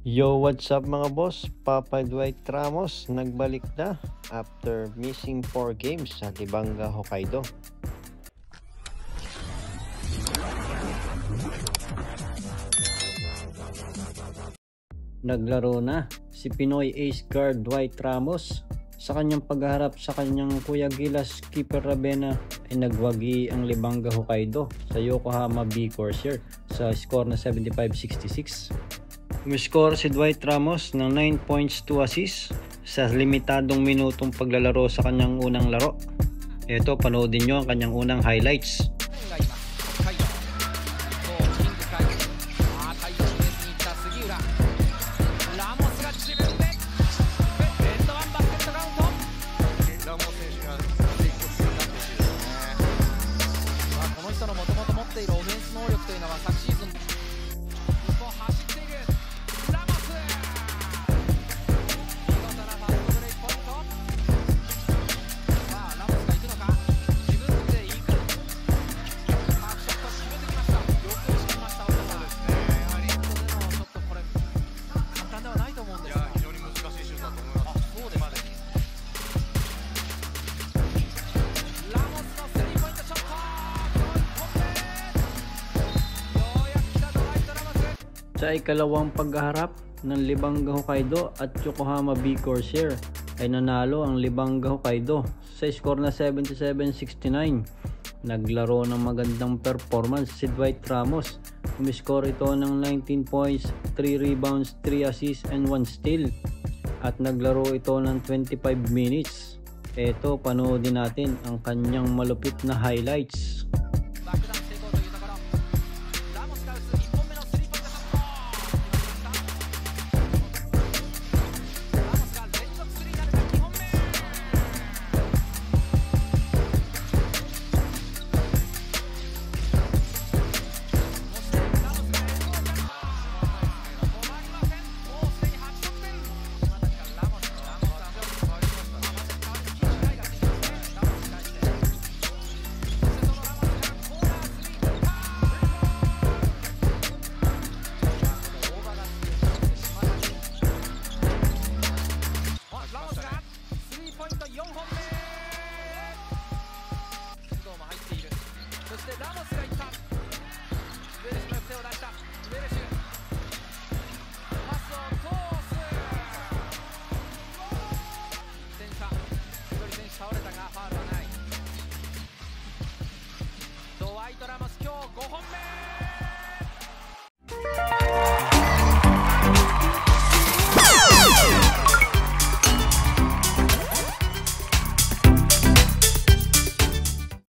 Yo, what's up mga boss? Papa Dwight Ramos nagbalik na after missing 4 games sa Libanga, Hokkaido. Naglaro na si Pinoy ace guard Dwight Ramos. Sa kanyang pagharap sa kanyang Kuya Gilas Keeper Ravena ay nagwagi ang Libanga, Hokkaido sa Yokohama B Corsair sa score na 75-66. Umiscore si Dwight Ramos ng 9 points, 2 assists sa limitadong minutong paglalaro sa kanyang unang laro. Ito, panoodin nyo ang kanyang unang highlights. Sa ikalawang pagharap ng Libanga Hokkaido at Yokohama B Corsair ay nanalo ang Libanga Hokkaido sa score na 77-69. Naglaro ng magandang performance si Dwight Ramos. Umiscore ito ng 19 points, 3 rebounds, 3 assists and 1 steal. At naglaro ito ng 25 minutes. Ito, panoodin natin ang kanyang malupit na highlights.